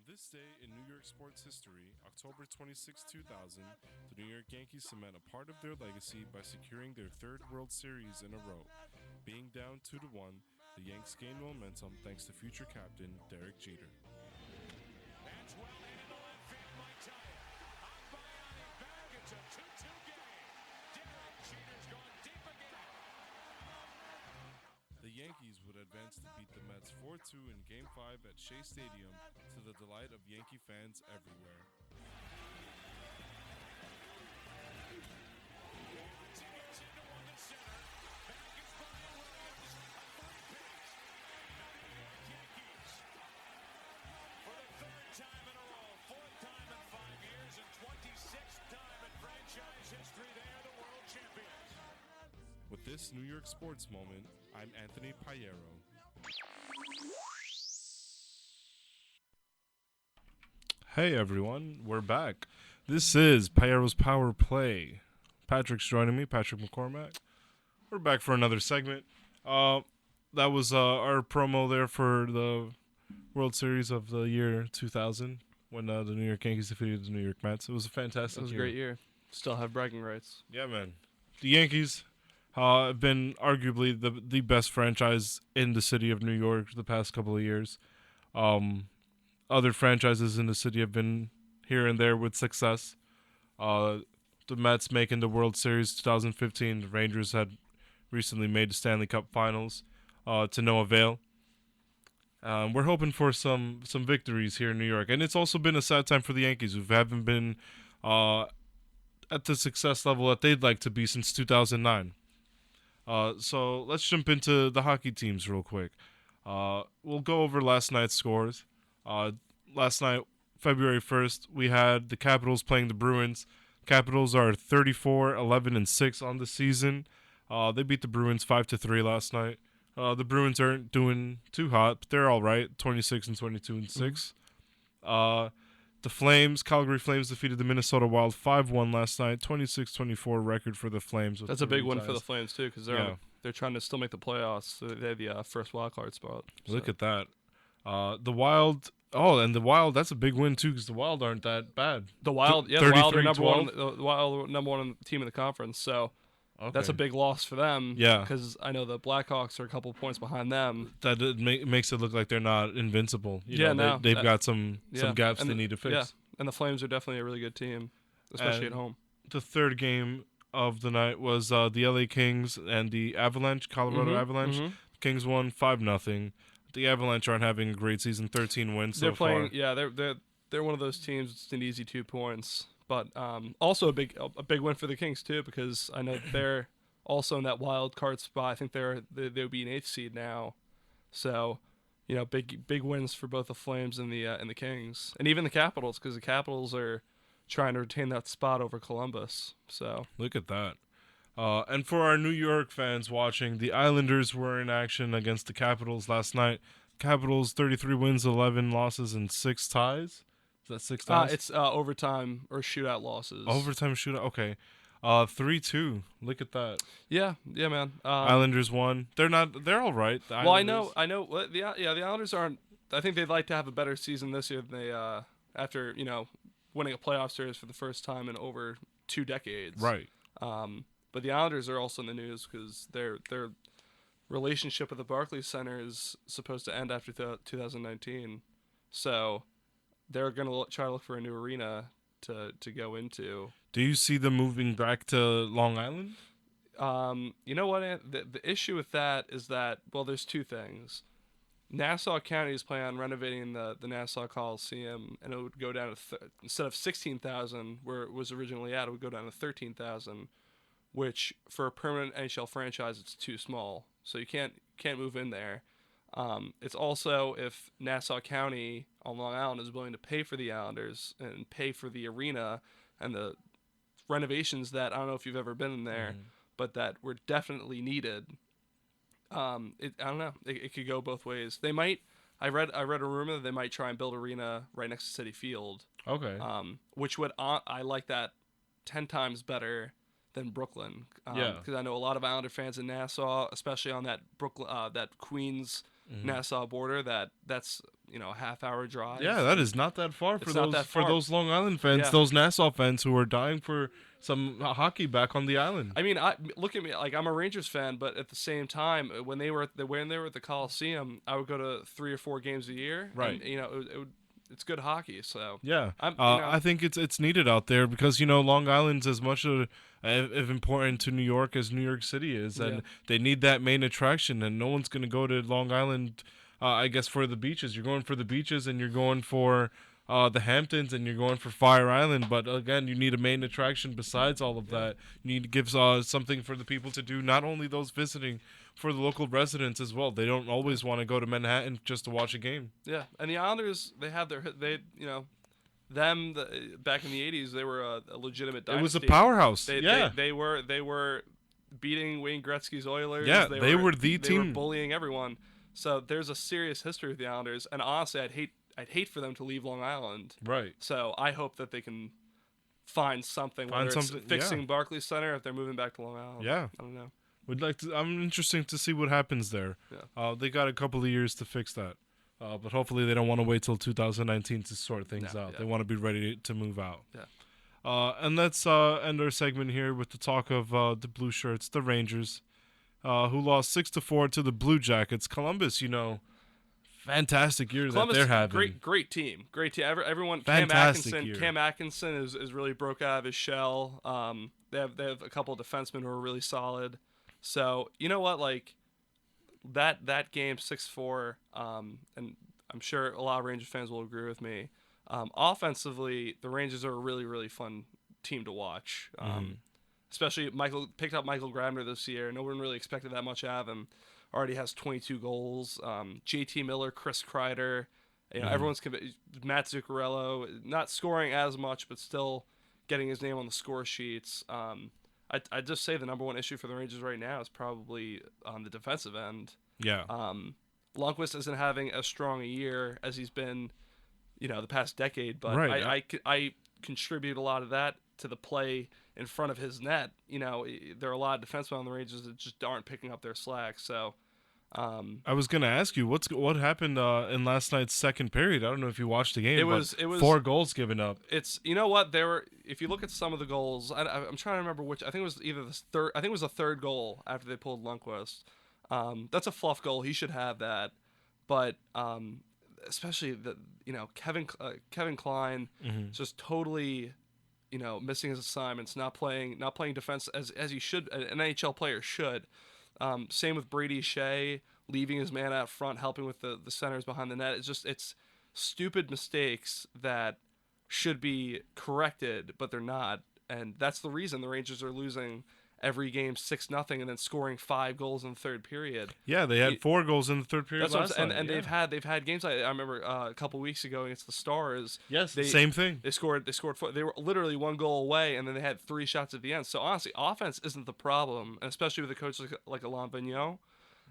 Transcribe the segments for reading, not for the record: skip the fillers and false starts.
this day in New York sports history, October 26, 2000, the New York Yankees cement a part of their legacy by securing their third World Series in a row. Being down 2 to 1, the Yanks gained momentum thanks to future captain Derek Jeter. That's well hit into left field by Taya. Out by Yanni, back. It's a 2-2 game. Derek Jeter's gone deep again. The Yankees would advance to beat the Mets 4-2 in Game 5 at Shea Stadium to the delight of Yankee fans everywhere. Watson gets into one to center. Back is Brian Williams. A free pitch. And the New York Yankees, for the third time in a row, fourth time in 5 years, and 26th time in franchise history, they are the world champions. With this New York sports moment, I'm Anthony Payero. Hey everyone, we're back. This is Payero's Power Play. Patrick's joining me, Patrick McCormack. We're back for another segment. That was our promo there for the World Series of the year 2000 when the New York Yankees defeated the New York Mets. It was a fantastic It was a year. great year. Still have bragging rights. Yeah, man. The Yankees have been arguably the best franchise in the city of New York the past couple of years. Other franchises in the city have been here and there with success. The Mets making the World Series 2015. The Rangers had recently made the Stanley Cup Finals to no avail. We're hoping for some victories here in New York. And it's also been a sad time for the Yankees, who haven't been at the success level that they'd like to be since 2009. So let's jump into the hockey teams real quick. We'll go over last night's scores. Last night, February 1st, we had the Capitals playing the Bruins. Capitals are 34-11-6 on the season. They beat the Bruins 5-3 last night. The Bruins aren't doing too hot, but they're all right, 26-22-6. The Calgary Flames defeated the Minnesota Wild 5-1 last night, 26-24 record for the Flames. That's a big win for the Flames too, because they're trying to still make the playoffs. So they have the first wild card spot. Look at that. The Wild. Oh, and the Wild. That's a big win too, because the Wild aren't that bad. The Wild, the Wild are number one. The Wild are number one team in the conference. So that's a big loss for them. Yeah, because I know the Blackhawks are a couple points behind them. That makes it look like they're not invincible. They've got some gaps they need to fix. Yeah, and the Flames are definitely a really good team, especially at home. The third game of the night was the LA Kings and the Avalanche, Colorado Avalanche. Mm-hmm. Kings won 5-0. The Avalanche aren't having a great season, 13 wins they're so playing, far. Yeah, they're one of those teams. It's an easy 2 points, but also a big win for the Kings too, because I know they're also in that wild card spot. I think they'll be an 8th seed now, so big wins for both the Flames and the Kings, and even the Capitals, because the Capitals are trying to retain that spot over Columbus. So look at that. And for our New York fans watching, the Islanders were in action against the Capitals last night. Capitals 33 wins, 11 losses, and 6 ties. Is that 6 ties? It's overtime or shootout losses. Overtime shootout. Okay. 3-2. Look at that. Yeah, man. Islanders won. They're all right. Well, I know. The Islanders aren't. I think they'd like to have a better season this year than they after winning a playoff series for the first time in over 2 decades. Right. But the Islanders are also in the news because their relationship with the Barclays Center is supposed to end after 2019. So they're going to try to look for a new arena to go into. Do you see them moving back to Long Island? You know what? The issue with that is that, well, there's 2 things. Nassau County is planning on renovating the Nassau Coliseum, and it would go down to instead of 16,000 where it was originally at, it would go down to 13,000. Which for a permanent NHL franchise, it's too small, so you can't move in there. It's also, if Nassau County on Long Island is willing to pay for the Islanders and pay for the arena and the renovations that, I don't know if you've ever been in there, but that were definitely needed. I don't know. It could go both ways. They might. I read a rumor that they might try and build arena right next to Citi Field. Okay. Which would I like that 10 times better than Brooklyn. Because I know a lot of Islander fans in Nassau, especially on that Queens Nassau border. That's a half-hour drive. Yeah, that is not that far for It's not those that for far. those Long Island fans, Yeah. those Nassau fans who are dying for some hockey back on the island. I mean, look at me. Like, I'm a Rangers fan, but at the same time, when they were at the Coliseum, I would go to 3 or 4 games a year, Right. and it's good hockey. So Yeah, I'm I think it's needed out there because Long Island's as much of important to New York as New York City is, and Yeah. they need that main attraction. And no one's gonna go to Long Island, I guess, for the beaches. You're going for the beaches, and you're going for the Hamptons, and you're going for Fire Island. But again, you need a main attraction besides all of that. You need to give something for the people to do, not only those visiting, for the local residents as well. They don't always want to go to Manhattan just to watch a game. Yeah, and the Islanders, they have them back in the '80s, they were a legitimate dynasty. It was a powerhouse. They, they were beating Wayne Gretzky's Oilers. Yeah, they were the They team. were bullying everyone. So there's a serious history with the Islanders, and honestly, I'd hate for them to leave Long Island. Right. So I hope that they can find something. Find whether something, it's fixing yeah. Barclays Center, if they're moving back to Long Island. Yeah. I don't know. I'm interesting to see what happens there. Yeah. They got a couple of years to fix that. But hopefully they don't want to wait till 2019 to sort things out. Yeah. They want to be ready to move out. Yeah. And let's end our segment here with the talk of the Blue Shirts, the Rangers, who lost 6-4 to the Blue Jackets. Columbus, fantastic year Columbus, that they're having. great team. Everyone. Fantastic year. Cam Atkinson is really broke out of his shell. They have a couple of defensemen who are really solid. So you know what, like that game 6-4, and I'm sure a lot of Rangers fans will agree with me. Offensively, the Rangers are a really, really fun team to watch. Especially picked up Michael Grabner this year. No one really expected that much out of him. Already has 22 goals. JT Miller, Chris Kreider, everyone's Matt Zuccarello, not scoring as much, but still getting his name on the score sheets. I'd just say the number one issue for the Rangers right now is probably on the defensive end. Yeah. Lundqvist isn't having as strong a year as he's been, the past decade, but Right. I contribute a lot of that to the play in front of his net. There are a lot of defensemen on the Rangers that just aren't picking up their slack. So, I was gonna ask you what happened in last night's second period. I don't know if you watched the game. It was 4 goals given up. It's if you look at some of the goals, I'm trying to remember which. I think it was either the third. I think it was the third goal after they pulled Lundqvist. That's a fluff goal. He should have that, but especially Kevin Klein just totally missing his assignments, not playing defense as he should, an NHL player should. Same with Brady Shea, leaving his man out front, helping with the centers behind the net. It's stupid mistakes that should be corrected, but they're not, and that's the reason the Rangers are losing every game 6-0 and then scoring 5 goals in the third period. Yeah, they had 4 goals in the third period That's last night. and they've had games. I remember a couple weeks ago against the Stars. Yes, same thing. They scored 4. They were literally 1 goal away, and then they had 3 shots at the end. So honestly, offense isn't the problem, and especially with a coach like Alain Vigneault,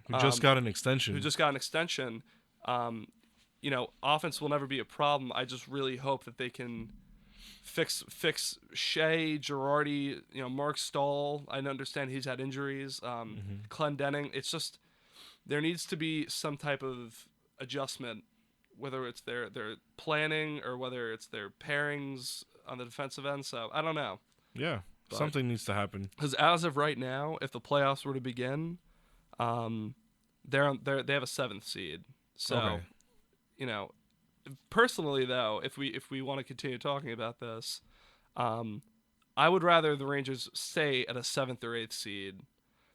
Who just got an extension. Offense will never be a problem. I just really hope that they can fix Shea, Girardi, Mark Stahl. I understand he's had injuries. Clendening. It's just there needs to be some type of adjustment, whether it's their planning or whether it's their pairings on the defensive end. So I don't know. Yeah, something needs to happen. Because as of right now, if the playoffs were to begin, they have a 7th seed. So, Okay. Personally though, if we want to continue talking about this, I would rather the Rangers stay at a 7th or 8th seed,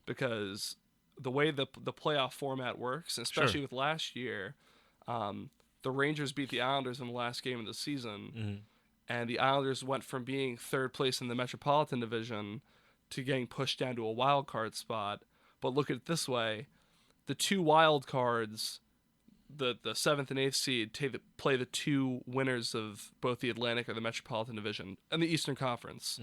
because the way the playoff format works, especially with last year, the Rangers beat the Islanders in the last game of the season, and the Islanders went from being 3rd place in the Metropolitan Division to getting pushed down to a wild card spot. But look at it this way: the 2 wild cards, the 7th and 8th seed, play the 2 winners of both the Atlantic or the Metropolitan Division and the Eastern Conference.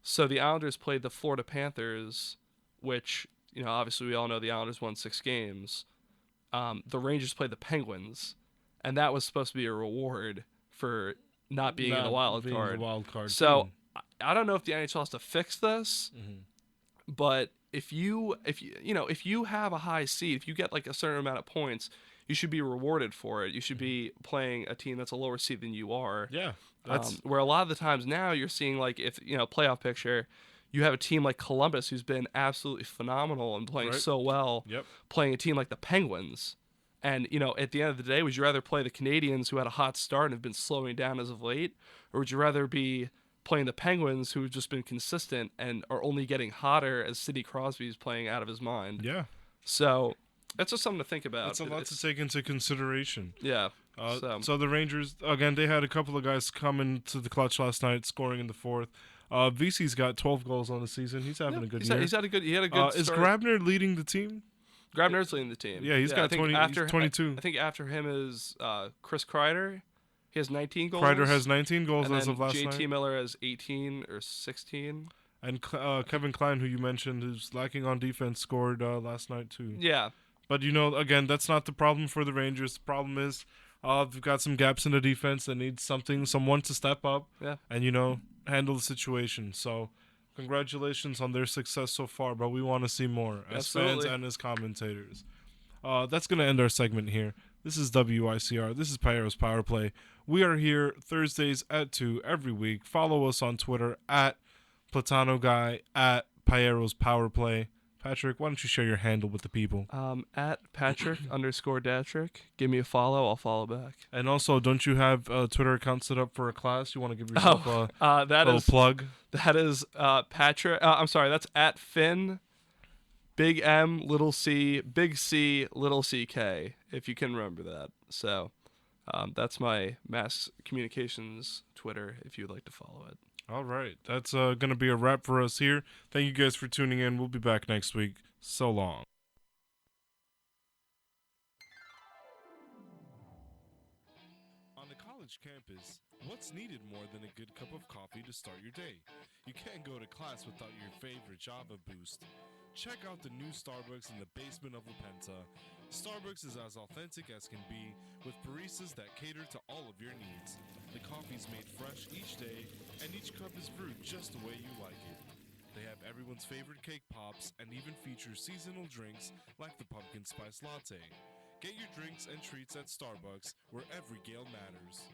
So the Islanders played the Florida Panthers, which, obviously we all know the Islanders won 6 games. The Rangers played the Penguins, and that was supposed to be a reward for not being in the wild card. The wild card So team. I don't know if the NHL has to fix this, but if you if you have a high seed, if you get like a certain amount of points, you should be rewarded for it. You should be playing a team that's a lower seed than you are. Yeah, that's Where a lot of the times now you're seeing like if playoff picture, you have a team like Columbus who's been absolutely phenomenal and playing right. so well, Yep. playing a team like the Penguins. And at the end of the day, would you rather play the Canadians who had a hot start and have been slowing down as of late, or would you rather be playing the Penguins who have just been consistent and are only getting hotter as Sidney Crosby's playing out of his mind? Yeah, So that's just something to think about. that's a lot to take into consideration. Yeah. So the Rangers again, they had a couple of guys come into the clutch last night, scoring in the fourth. VC's got 12 goals on the season. He's having a good year. He had a good Is start. Grabner leading the team? Grabner's leading the team. Yeah, he's got I think 20. After, He's 22. I think after him is Chris Kreider. He has 19 goals. Kreider has 19 goals and as then of last JT night. Miller has 18 or 16. And Kevin Klein, who you mentioned, who's lacking on defense, scored last night too. Yeah. But again, that's not the problem for the Rangers. The problem is they've got some gaps in the defense that needs someone to step up Yeah. and handle the situation. So, congratulations on their success so far, but we want to see more as fans Absolutely. and as commentators. That's gonna end our segment here. This is WICR. This is Payero's Power Play. We are here Thursdays at 2 every week. Follow us on Twitter at Platano Guy, at Payero's Power Play. Patrick, why don't you share your handle with the people? At Patrick _Datrick. Give me a follow. I'll follow back. And also, don't you have a Twitter account set up for a class? You want to give yourself a that little is plug? that is Patrick. I'm sorry. That's at Finn. Big M, little C, big C, little CK. If you can remember that. So, that's my mass communications Twitter. If you'd like to follow it. All right. That's going to be a wrap for us here. Thank you guys for tuning in. We'll be back next week. So long. On the college campus, what's needed more than a good cup of coffee to start your day? You can't go to class without your favorite Java boost. Check out the new Starbucks in the basement of La Penta. Starbucks is as authentic as can be, with baristas that cater to all of your needs. The coffee's made fresh each day, and each cup is brewed just the way you like it. They have everyone's favorite cake pops and even feature seasonal drinks like the pumpkin spice latte. Get your drinks and treats at Starbucks, where every gale matters.